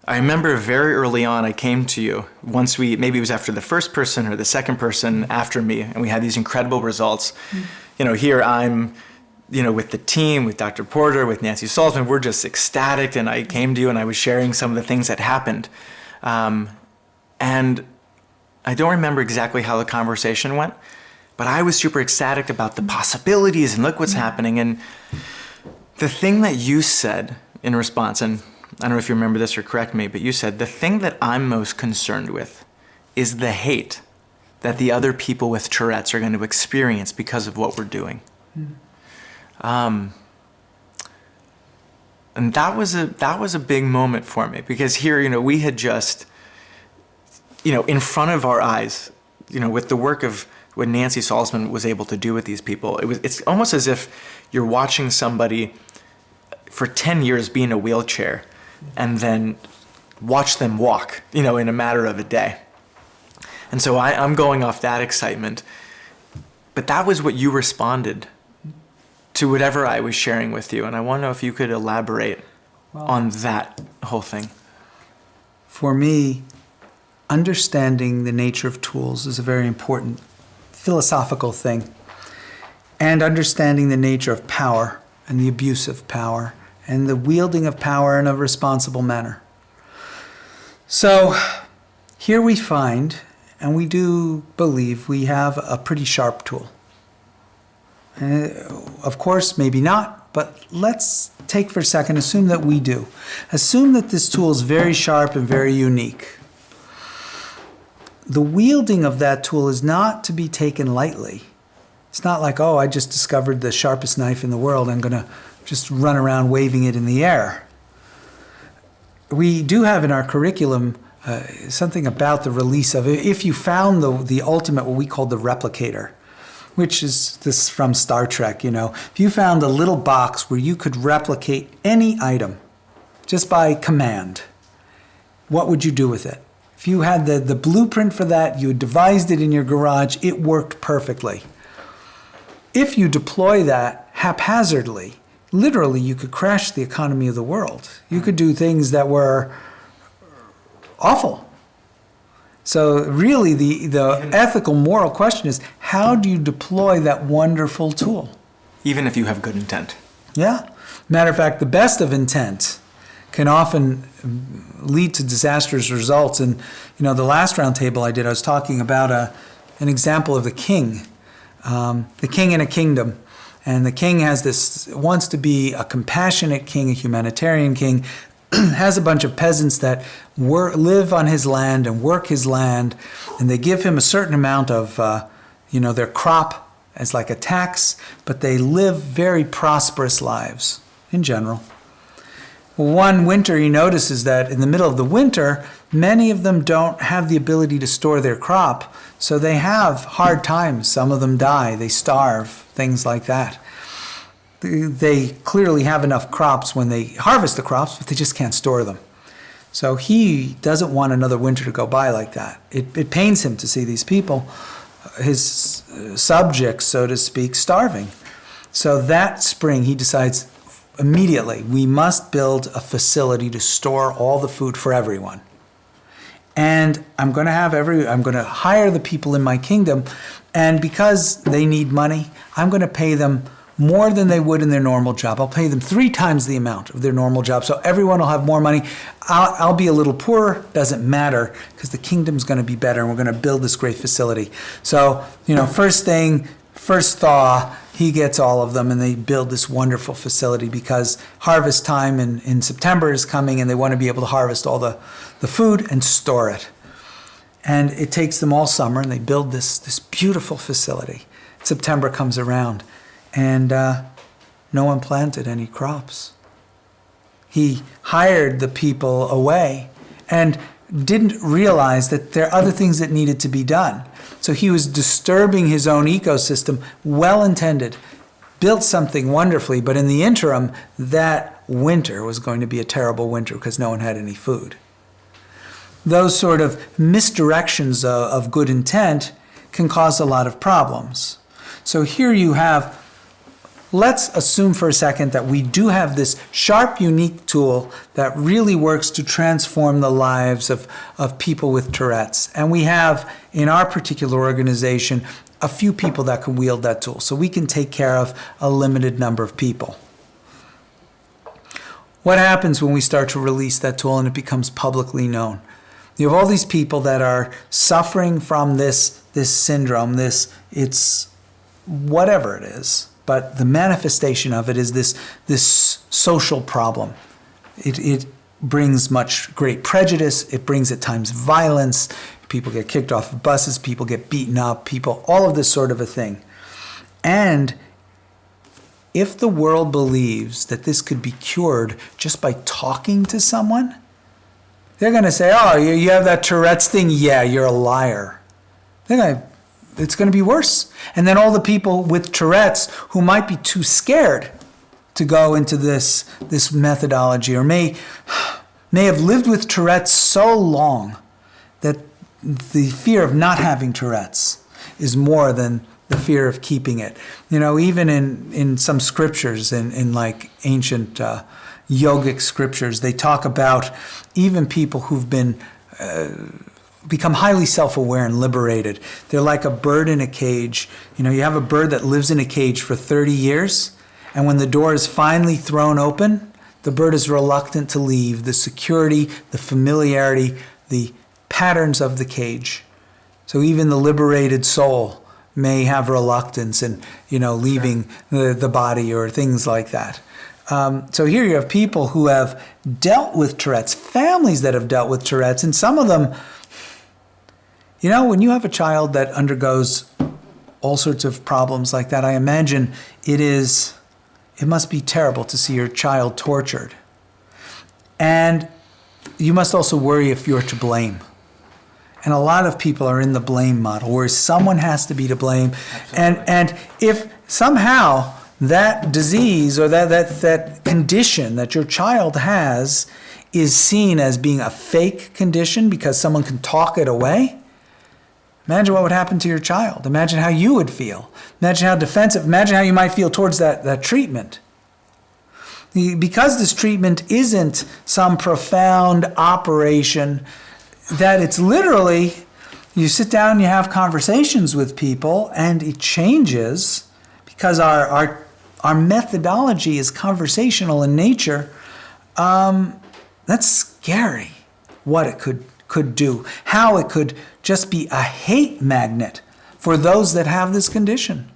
I remember very early on I came to you, maybe it was after the first person or the second person after me, and we had these incredible results. Here I'm, with the team, with Dr. Porter, with Nancy Salzman, we're just ecstatic, and I came to you and I was sharing some of the things that happened. And I don't remember exactly how the conversation went, but I was super ecstatic about the possibilities and look what's happening. And the thing that you said in response, and I don't know if you remember this or correct me, but you said, the thing that I'm most concerned with is the hate that the other people with Tourette's are going to experience because of what we're doing. And that was a big moment for me, because here, we had just, in front of our eyes, with the work of what Nancy Salzman was able to do with these people, it's almost as if you're watching somebody for 10 years be in a wheelchair and then watch them walk, in a matter of a day. And so I'm going off that excitement. But that was what you responded to whatever I was sharing with you. And I want to know if you could elaborate on that whole thing. For me, understanding the nature of tools is a very important philosophical thing. And understanding the nature of power and the abuse of power and the wielding of power in a responsible manner. So here we find, and we do believe, we have a pretty sharp tool. Of course, maybe not, but let's take for a second, assume that we do. Assume that this tool is very sharp and very unique. The wielding of that tool is not to be taken lightly. It's not like, I just discovered the sharpest knife in the world, I'm going to just run around waving it in the air. We do have in our curriculum something about the release of it. If you found the ultimate, what we call the replicator, which is this from Star Trek, if you found a little box where you could replicate any item just by command, what would you do with it? If you had the blueprint for that, you had devised it in your garage, it worked perfectly. If you deploy that haphazardly, literally you could crash the economy of the world. You could do things that were awful. So really the ethical, moral question is, how do you deploy that wonderful tool? Even if you have good intent. Yeah. Matter of fact, the best of intent can often lead to disastrous results. And, the last round table I did, I was talking about an example of the king in a kingdom. And the king wants to be a compassionate king, a humanitarian king, has a bunch of peasants that live on his land and work his land, and they give him a certain amount of, their crop as like a tax, but they live very prosperous lives in general. One winter he notices that in the middle of the winter, many of them don't have the ability to store their crop, so they have hard times. Some of them die, they starve, things like that. They clearly have enough crops when they harvest the crops, but they just can't store them. So he doesn't want another winter to go by like that. It pains him to see these people, his subjects, so to speak, starving. So that spring he decides immediately, we must build a facility to store all the food for everyone. And I'm going to hire the people in my kingdom, and because they need money, I'm going to pay them more than they would in their normal job. I'll pay them 3 times the amount of their normal job, so everyone will have more money. I'll be a little poorer, doesn't matter, because the kingdom's going to be better, and we're going to build this great facility. So, first thaw, he gets all of them, and they build this wonderful facility because harvest time in September is coming, and they want to be able to harvest all the food and store it. And it takes them all summer, and they build this beautiful facility. September comes around, and no one planted any crops. He hired the people away and didn't realize that there are other things that needed to be done. So he was disturbing his own ecosystem, well-intended, built something wonderfully, but in the interim, that winter was going to be a terrible winter because no one had any food. Those sort of misdirections of good intent can cause a lot of problems. So here you have let's assume for a second that we do have this sharp, unique tool that really works to transform the lives of people with Tourette's. And we have, in our particular organization, a few people that can wield that tool. So we can take care of a limited number of people. What happens when we start to release that tool and it becomes publicly known? You have all these people that are suffering from this syndrome, it's whatever it is, but the manifestation of it is this social problem. It brings much great prejudice, it brings at times violence, people get kicked off of buses, people get beaten up, all of this sort of a thing. And if the world believes that this could be cured just by talking to someone, they're going to say, oh, you have that Tourette's thing? Yeah, you're a liar. It's going to be worse. And then all the people with Tourette's who might be too scared to go into this methodology, or may have lived with Tourette's so long that the fear of not having Tourette's is more than the fear of keeping it. Even in some scriptures, in like ancient yogic scriptures, they talk about even people who've become highly self-aware and liberated. They're like a bird in a cage. You have a bird that lives in a cage for 30 years, and when the door is finally thrown open, the bird is reluctant to leave. The security, the familiarity, the patterns of the cage. So even the liberated soul may have reluctance in, leaving the body or things like that. So here you have people who have dealt with Tourette's, families that have dealt with Tourette's, and some of them, when you have a child that undergoes all sorts of problems like that, I imagine it must be terrible to see your child tortured. And you must also worry if you're to blame. And a lot of people are in the blame model, where someone has to be to blame. And if somehow that disease or that condition that your child has is seen as being a fake condition because someone can talk it away, imagine what would happen to your child. Imagine how you would feel. Imagine how defensive, imagine how you might feel towards that treatment. Because this treatment isn't some profound operation, that it's literally, you sit down and you have conversations with people and it changes because our methodology is conversational in nature. That's scary what it could do, how it could just be a hate magnet for those that have this condition.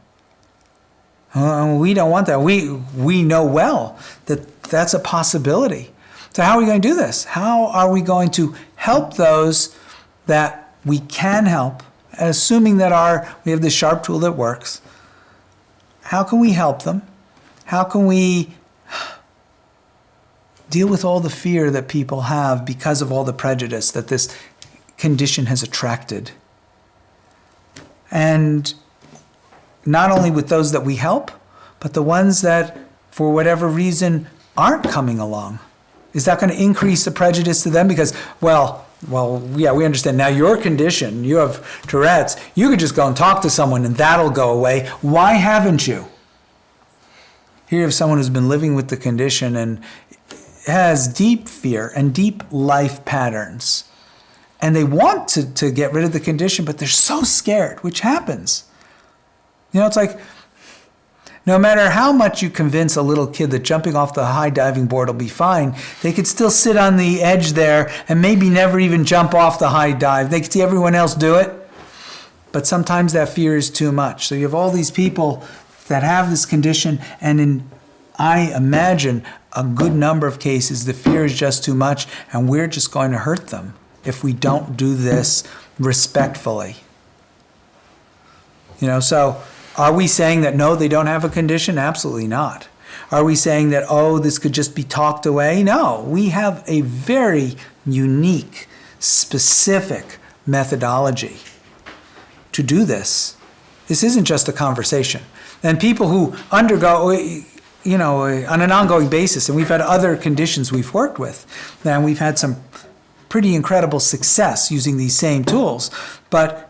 We don't want that. We know well that that's a possibility. So how are we going to do this? How are we going to help those that we can help, assuming that we have this sharp tool that works? How can we help them? How can we deal with all the fear that people have because of all the prejudice that this condition has attracted? And not only with those that we help, but the ones that, for whatever reason, aren't coming along. Is that going to increase the prejudice to them? Because, well, yeah, we understand now your condition, you have Tourette's, you could just go and talk to someone and that'll go away. Why haven't you? Here you have someone who's been living with the condition and has deep fear and deep life patterns. And they want to get rid of the condition, but they're so scared, which happens. It's like, no matter how much you convince a little kid that jumping off the high diving board will be fine, they could still sit on the edge there and maybe never even jump off the high dive. They could see everyone else do it, but sometimes that fear is too much. So you have all these people that have this condition, and I imagine a good number of cases, the fear is just too much, and we're just going to hurt them if we don't do this respectfully. So are we saying that, no, they don't have a condition? Absolutely not. Are we saying that, oh, this could just be talked away? No, we have a very unique, specific methodology to do this. This isn't just a conversation. And people who undergo, on an ongoing basis, and we've had other conditions we've worked with, and we've had some pretty incredible success using these same tools, but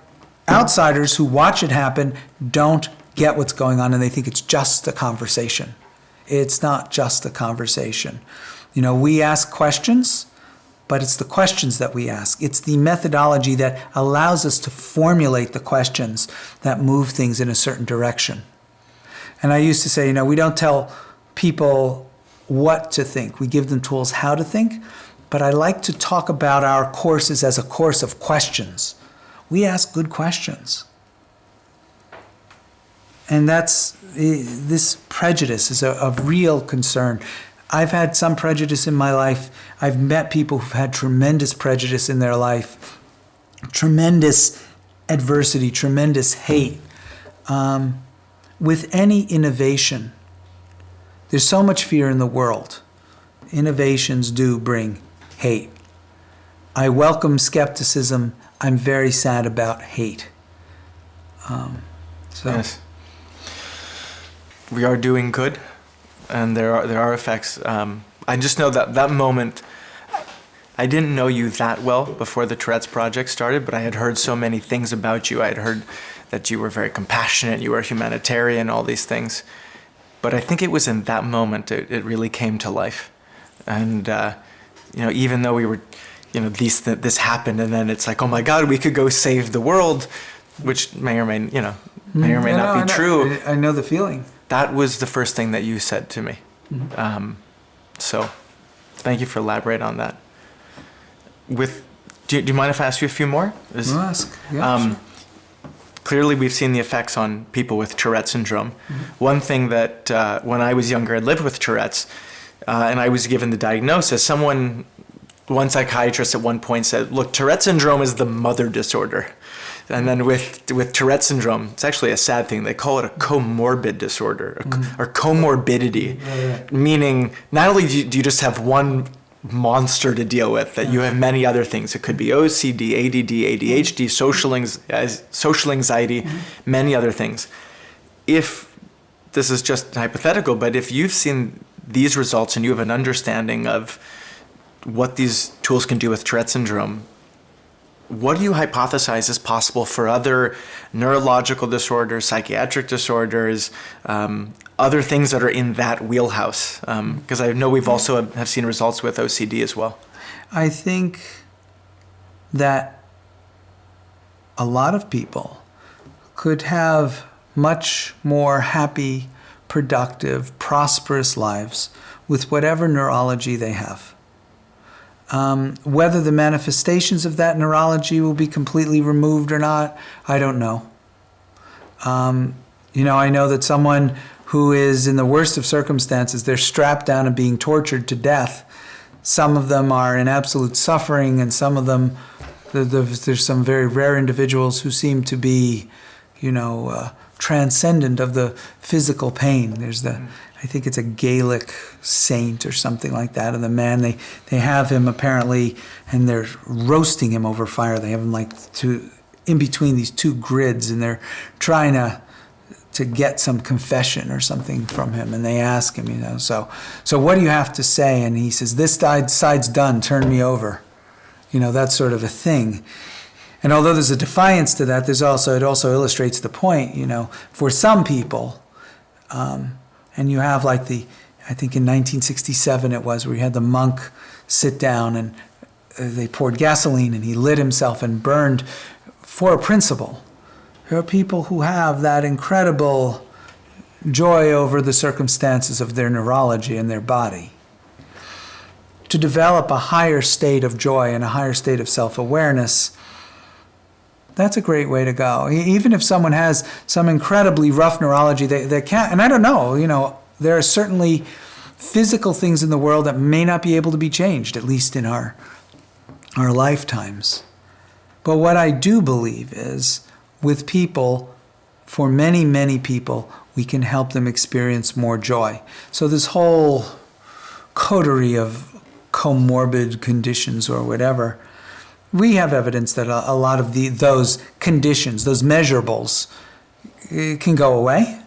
outsiders who watch it happen don't get what's going on and they think it's just a conversation. It's not just a conversation. We ask questions, but it's the questions that we ask. It's the methodology that allows us to formulate the questions that move things in a certain direction. And I used to say, we don't tell people what to think. We give them tools how to think, but I like to talk about our courses as a course of questions. We ask good questions. And this prejudice is of real concern. I've had some prejudice in my life. I've met people who've had tremendous prejudice in their life, tremendous adversity, tremendous hate. With any innovation, there's so much fear in the world. Innovations do bring hate. I welcome skepticism. I'm very sad about hate. Yes. We are doing good, and there are effects. I just know that moment, I didn't know you that well before the Tourette's project started, but I had heard so many things about you. I had heard that you were very compassionate, you were a humanitarian, all these things. But I think it was in that moment it really came to life. And, even though we were, this happened, and then it's like, oh my God, we could go save the world, which may or may not be true. I know the feeling. That was the first thing that you said to me. Mm-hmm. So thank you for elaborating on that. Do you mind if I ask you a few more? Ask. Yeah, sure. Clearly, we've seen the effects on people with Tourette syndrome. Mm-hmm. One thing that when I was younger, I lived with Tourette's, and I was given the diagnosis. One psychiatrist at one point said, look, Tourette syndrome is the mother disorder. And then with Tourette syndrome, it's actually a sad thing. They call it a comorbid disorder, or comorbidity, meaning not only do you just have one monster to deal with, that you have many other things. It could be OCD, ADD, ADHD, social anxiety, many other things. If this is just hypothetical, but if you've seen these results and you have an understanding of what these tools can do with Tourette syndrome, what do you hypothesize is possible for other neurological disorders, psychiatric disorders, other things that are in that wheelhouse? Because I know we've also have seen results with OCD as well. I think that a lot of people could have much more happy, productive, prosperous lives with whatever neurology they have. Whether the manifestations of that neurology will be completely removed or not, I don't know. I know that someone who is in the worst of circumstances, they're strapped down and being tortured to death. Some of them are in absolute suffering, and some of them, there's some very rare individuals who seem to be, transcendent of the physical pain. There's I think it's a Gaelic saint or something like that. And the man, they have him apparently, and they're roasting him over fire. They have him in between these two grids, and they're trying to get some confession or something from him. And they ask him, so what do you have to say? And he says, this side's done, turn me over. That sort of a thing. And although there's a defiance to that, it also illustrates the point, for some people, and you have I think in 1967 it was, where you had the monk sit down and they poured gasoline and he lit himself and burned for a principle. There are people who have that incredible joy over the circumstances of their neurology and their body. To develop a higher state of joy and a higher state of self-awareness, that's a great way to go. Even if someone has some incredibly rough neurology, they can't, and I don't know, there are certainly physical things in the world that may not be able to be changed, at least in our lifetimes. But what I do believe is, with people, for many, many people, we can help them experience more joy. So this whole coterie of comorbid conditions or whatever, we have evidence that a lot of those conditions, those measurables, can go away.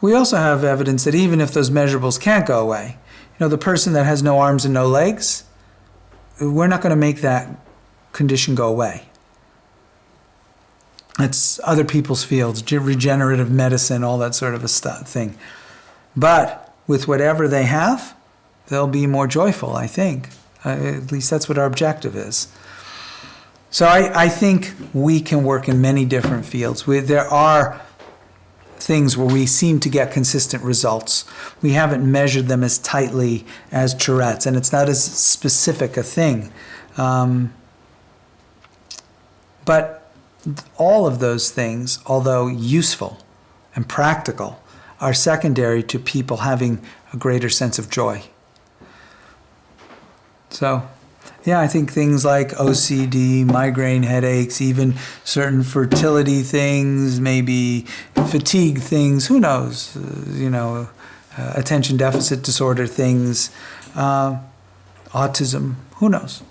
We also have evidence that even if those measurables can't go away, the person that has no arms and no legs, we're not going to make that condition go away. It's other people's fields, regenerative medicine, all that sort of a thing. But with whatever they have, they'll be more joyful, I think. At least that's what our objective is. So I think we can work in many different fields. There are things where we seem to get consistent results. We haven't measured them as tightly as Tourette's, and it's not as specific a thing. But all of those things, although useful and practical, are secondary to people having a greater sense of joy. So, yeah, I think things like OCD, migraine headaches, even certain fertility things, maybe fatigue things, who knows, attention deficit disorder things, autism, who knows.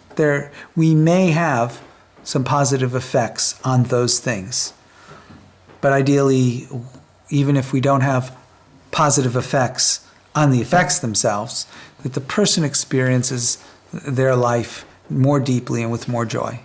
We may have some positive effects on those things. But ideally, even if we don't have positive effects on the effects themselves, that the person experiences their life more deeply and with more joy.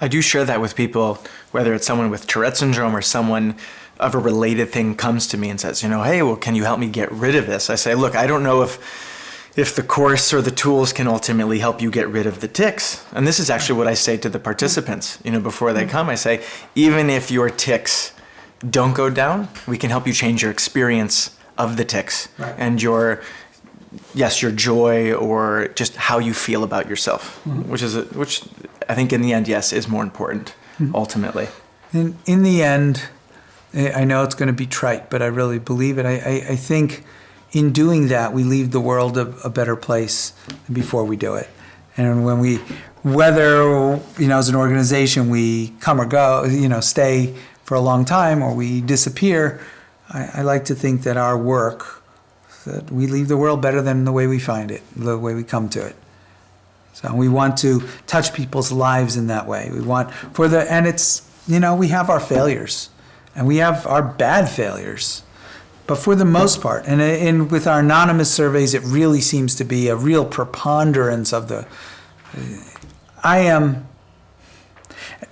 I do share that with people, whether it's someone with Tourette syndrome or someone of a related thing comes to me and says, hey, well, can you help me get rid of this? I say, look, I don't know if the course or the tools can ultimately help you get rid of the tics. And this is actually what I say to the participants, before they come. I say, even if your tics don't go down, we can help you change your experience of the tics. Right. And your joy or just how you feel about yourself, which I think in the end, yes, is more important ultimately. And in the end, I know it's going to be trite, but I really believe it. I think in doing that, we leave the world a better place than before we do it. And whether, as an organization, we come or go, stay for a long time or we disappear, I like to think that our work, that we leave the world better than the way we find it, the way we come to it. So we want to touch people's lives in that way. And it's, we have our failures and we have our bad failures. But for the most part, and with our anonymous surveys, it really seems to be a real preponderance of I am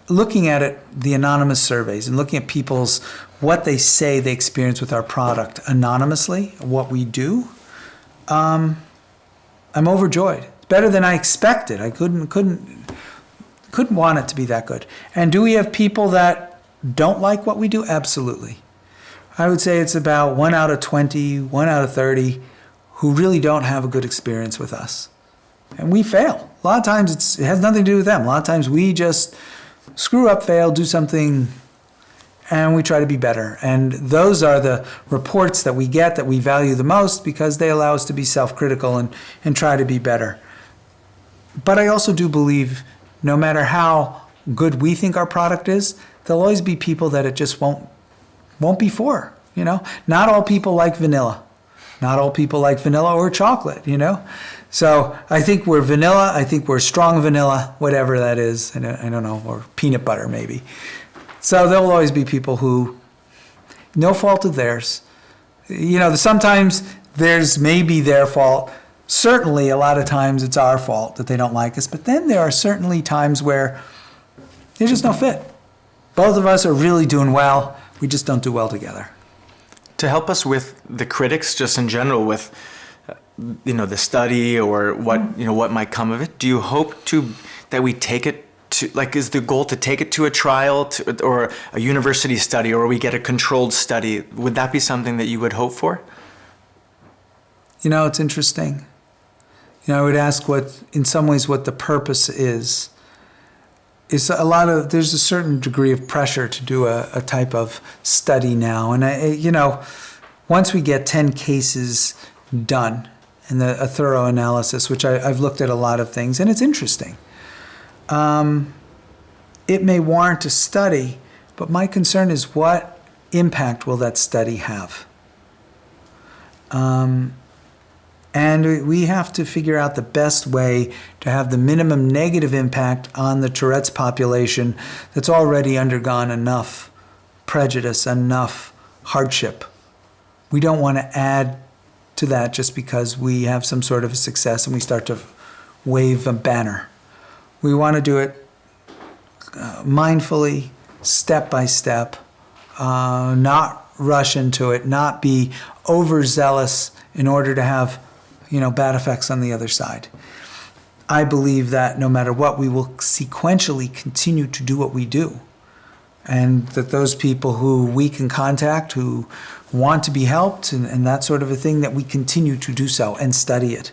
looking at it, the anonymous surveys, and looking at what they say they experience with our product anonymously, what we do. I'm overjoyed. It's better than I expected. I couldn't want it to be that good. And do we have people that don't like what we do? Absolutely. I would say it's about 1 out of 20, 1 out of 30 who really don't have a good experience with us. And we fail. A lot of times it has nothing to do with them. A lot of times we just screw up, fail, do something, and we try to be better. And those are the reports that we get that we value the most because they allow us to be self-critical and try to be better. But I also do believe no matter how good we think our product is, there'll always be people that it just won't be for, Not all people like vanilla. Not all people like vanilla or chocolate, So I think we're vanilla. I think we're strong vanilla, whatever that is. I don't know, or peanut butter maybe. So there'll always be people who, no fault of theirs. Sometimes there's maybe their fault. Certainly a lot of times it's our fault that they don't like us. But then there are certainly times where there's just no fit. Both of us are really doing well. We just don't do well together. To help us with the critics, just in general, with the study or what might come of it, do you hope that we take it to, is the goal to take it to a trial or a university study, or we get a controlled study? Would that be something that you would hope for? It's interesting. I would ask in some ways what the purpose is. There's a certain degree of pressure to do a type of study now. And, once we get 10 cases done and a thorough analysis, which I've looked at a lot of things, and it's interesting. It may warrant a study, but my concern is what impact will that study have? And we have to figure out the best way to have the minimum negative impact on the Tourette's population that's already undergone enough prejudice, enough hardship. We don't want to add to that just because we have some sort of success and we start to wave a banner. We want to do it mindfully, step by step, not rush into it, not be overzealous in order to have, bad effects on the other side. I believe that no matter what, we will sequentially continue to do what we do. And that those people who we can contact, who want to be helped and that sort of a thing, that we continue to do so and study it.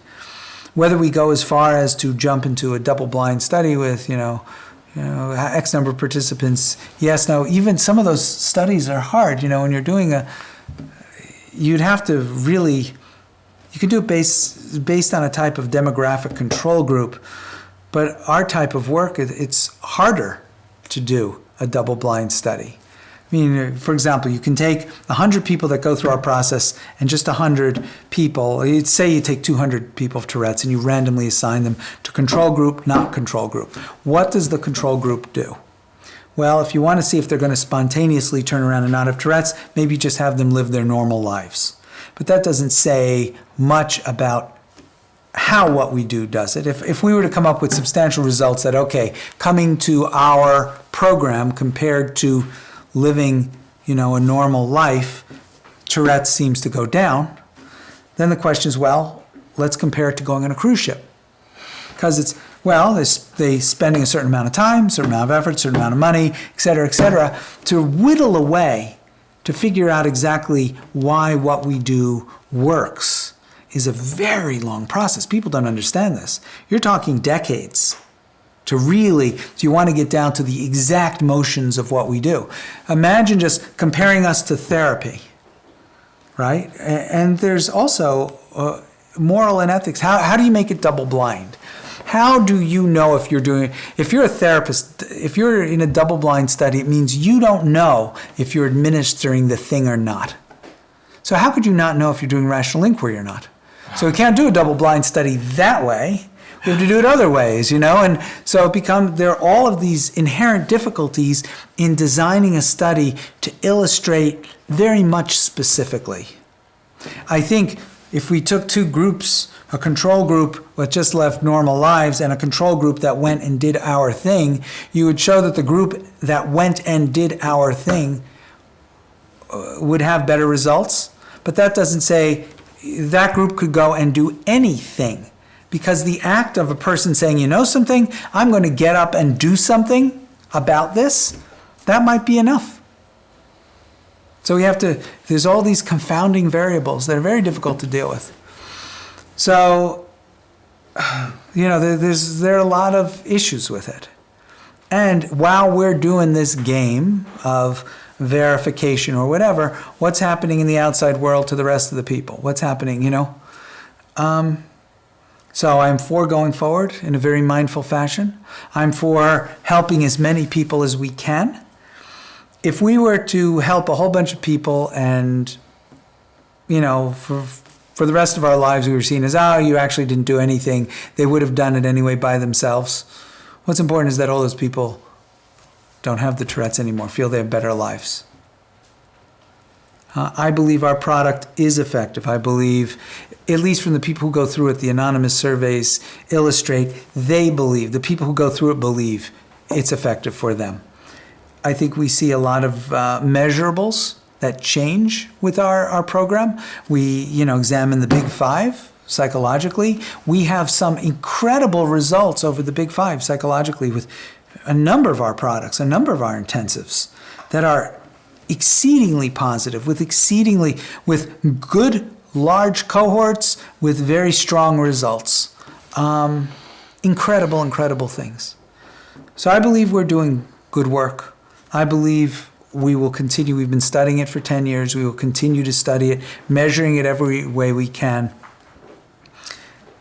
Whether we go as far as to jump into a double-blind study with, X number of participants, yes, no, even some of those studies are hard. When you're doing you'd have to really, you can do it based on a type of demographic control group, but our type of work, it's harder to do a double-blind study. I mean, for example, you can take 100 people that go through our process and just 100 people, say you take 200 people of Tourette's and you randomly assign them to control group, not control group. What does the control group do? Well, if you want to see if they're going to spontaneously turn around and not have Tourette's, maybe just have them live their normal lives. But that doesn't say much about how what we do does it. If we were to come up with substantial results that, okay, coming to our program compared to living, a normal life, Tourette's seems to go down, then the question is, well, let's compare it to going on a cruise ship. Because it's, they spending a certain amount of time, certain amount of effort, certain amount of money, et cetera, to whittle away, to figure out exactly why what we do works is a very long process. People don't understand this. You're talking decades to really, if you want to get down to the exact motions of what we do. Imagine just comparing us to therapy, right? And there's also moral and ethics. How do you make it double blind? How do you know if you're a therapist, if you're in a double blind study, it means you don't know if you're administering the thing or not. So how could you not know if you're doing rational inquiry or not? So we can't do a double-blind study that way. We have to do it other ways, And so there are all of these inherent difficulties in designing a study to illustrate very much specifically. I think if we took two groups, a control group that just left normal lives and a control group that went and did our thing, you would show that the group that went and did our thing would have better results. But that doesn't say that group could go and do anything, because the act of a person saying, something, I'm going to get up and do something about this, that might be enough. So there's all these confounding variables that are very difficult to deal with. So, there are a lot of issues with it. And while we're doing this game of verification or whatever, what's happening in the outside world to the rest of the people? What's happening, So I'm for going forward in a very mindful fashion. I'm for helping as many people as we can. If we were to help a whole bunch of people and, for the rest of our lives we were seen as, you actually didn't do anything, they would have done it anyway by themselves. What's important is that all those people don't have the Tourette's anymore, feel they have better lives. I believe our product is effective. I believe, at least from the people who go through it, the anonymous surveys illustrate, the people who go through it believe it's effective for them. I think we see a lot of measurables that change with our program. We, examine the big five psychologically. We have some incredible results over the big five psychologically with a number of our products, a number of our intensives that are exceedingly positive, with good large cohorts, with very strong results. Incredible things. So I believe we're doing good work. I believe we will continue. We've been studying it for 10 years. We will continue to study it, measuring it every way we can.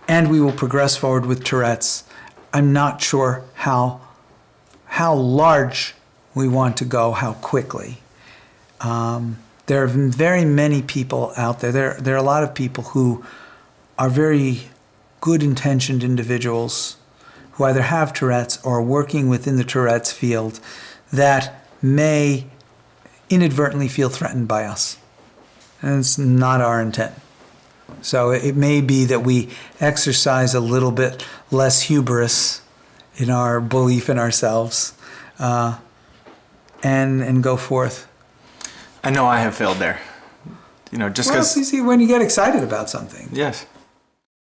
And we will progress forward with Tourette's. I'm not sure how large we want to go, how quickly. There are very many people out there. There are a lot of people who are very good-intentioned individuals who either have Tourette's or are working within the Tourette's field that may inadvertently feel threatened by us. And it's not our intent. So it may be that we exercise a little bit less hubris in our belief in ourselves. and go forth. I know I have failed there. You know, just Well, because. it's easy when you get excited about something. Yes.